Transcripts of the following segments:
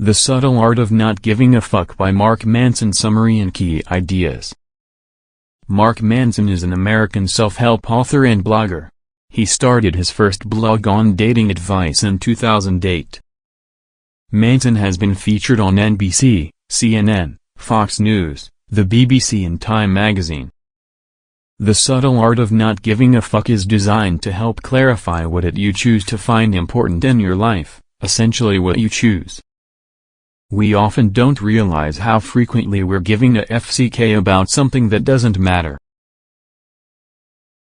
The Subtle Art of Not Giving a Fuck by Mark Manson. Summary and key ideas. Mark Manson is an American self-help author and blogger. He started his first blog on dating advice in 2008. Manson has been featured on NBC, CNN, Fox News, the BBC and Time magazine. The Subtle Art of Not Giving a Fuck is designed to help clarify what it you choose to find important in your life, essentially what you choose. We often don't realize how frequently we're giving a FCK about something that doesn't matter.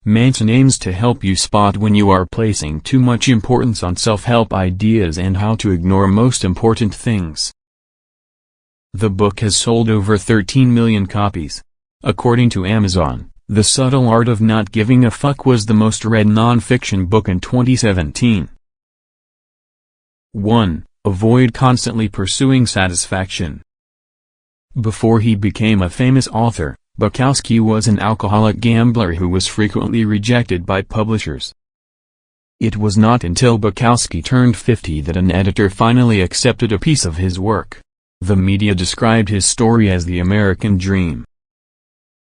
Manson aims to help you spot when you are placing too much importance on self-help ideas and how to ignore most important things. The book has sold over 13 million copies. According to Amazon, The Subtle Art of Not Giving a Fuck was the most read non-fiction book in 2017. 1. Avoid constantly pursuing satisfaction. Before he became a famous author, Bukowski was an alcoholic gambler who was frequently rejected by publishers. It was not until Bukowski turned 50 that an editor finally accepted a piece of his work. The media described his story as the American dream.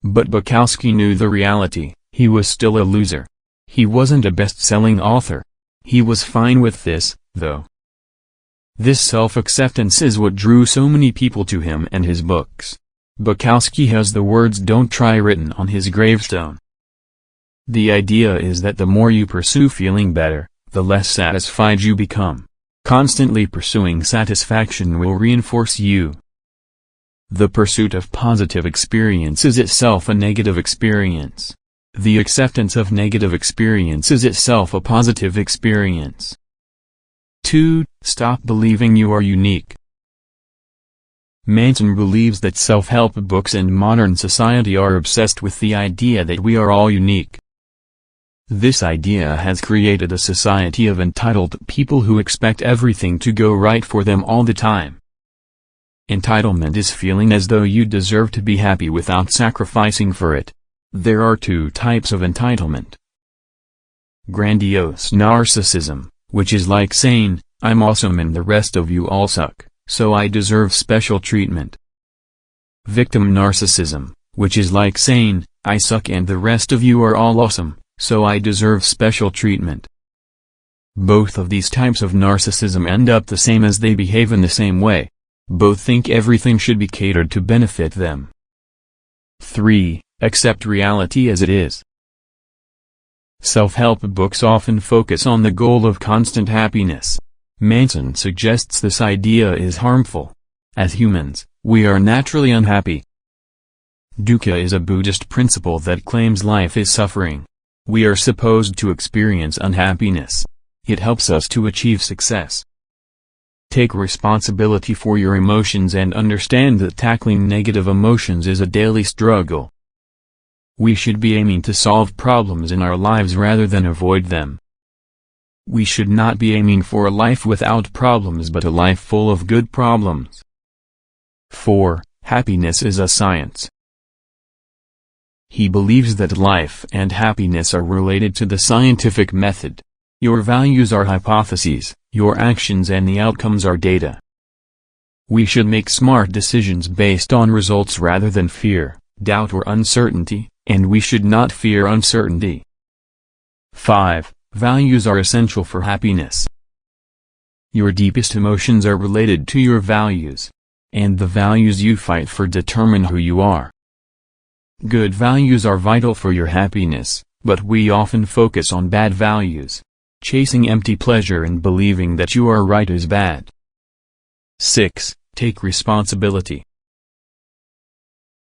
But Bukowski knew the reality: he was still a loser. He wasn't a best-selling author. He was fine with this, though. This self-acceptance is what drew so many people to him and his books. Bukowski has the words "Don't try" written on his gravestone. The idea is that the more you pursue feeling better, the less satisfied you become. Constantly pursuing satisfaction will reinforce you. The pursuit of positive experience is itself a negative experience. The acceptance of negative experience is itself a positive experience. 2. Stop believing you are unique. Manson believes that self-help books and modern society are obsessed with the idea that we are all unique. This idea has created a society of entitled people who expect everything to go right for them all the time. Entitlement is feeling as though you deserve to be happy without sacrificing for it. There are two types of entitlement. Grandiose narcissism, which is like saying, "I'm awesome and the rest of you all suck, so I deserve special treatment." Victim narcissism, which is like saying, "I suck and the rest of you are all awesome, so I deserve special treatment." Both of these types of narcissism end up the same as they behave in the same way. Both think everything should be catered to benefit them. 3. Accept reality as it is. Self-help books often focus on the goal of constant happiness. Manson suggests this idea is harmful. As humans, we are naturally unhappy. Dukkha is a Buddhist principle that claims life is suffering. We are supposed to experience unhappiness. It helps us to achieve success. Take responsibility for your emotions and understand that tackling negative emotions is a daily struggle. We should be aiming to solve problems in our lives rather than avoid them. We should not be aiming for a life without problems but a life full of good problems. 4. Happiness is a science. He believes that life and happiness are related to the scientific method. Your values are hypotheses, your actions and the outcomes are data. We should make smart decisions based on results rather than fear, doubt or uncertainty, and we should not fear uncertainty. 5. Values are essential for happiness. Your deepest emotions are related to your values. And the values you fight for determine who you are. Good values are vital for your happiness, but we often focus on bad values. Chasing empty pleasure and believing that you are right is bad. 6. Take responsibility.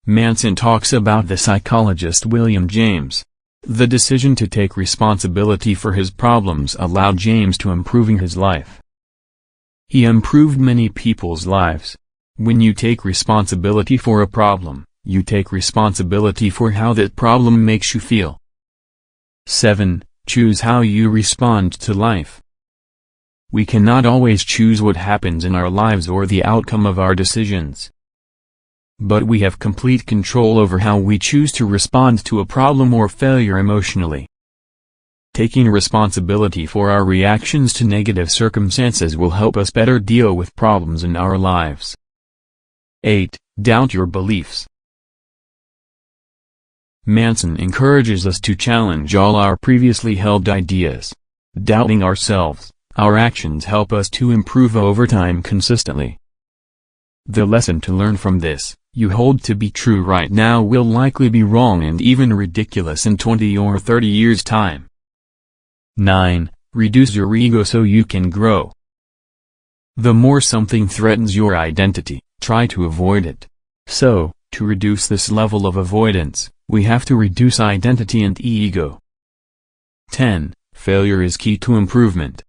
Manson talks about the psychologist William James. The decision to take responsibility for his problems allowed James to improving his life. He improved many people's lives. When you take responsibility for a problem, you take responsibility for how that problem makes you feel. 7. Choose how you respond to life. We cannot always choose what happens in our lives or the outcome of our decisions. But we have complete control over how we choose to respond to a problem or failure emotionally. Taking responsibility for our reactions to negative circumstances will help us better deal with problems in our lives. 8. Doubt your beliefs. Manson encourages us to challenge all our previously held ideas. Doubting ourselves, our actions help us to improve over time consistently. The lesson to learn from this: you hold to be true right now will likely be wrong and even ridiculous in 20 or 30 years' time. 9. Reduce your ego so you can grow. The more something threatens your identity, try to avoid it. So, to reduce this level of avoidance, we have to reduce identity and ego. 10. Failure is key to improvement.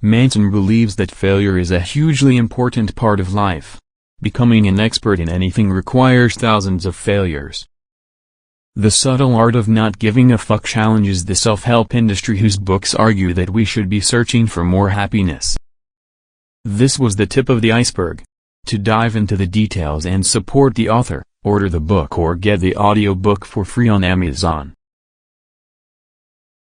Manson believes that failure is a hugely important part of life. Becoming an expert in anything requires thousands of failures. The subtle art of not giving a fuck challenges the self-help industry, whose books argue that we should be searching for more happiness. This was the tip of the iceberg. To dive into the details and support the author, order the book or get the audiobook for free on Amazon.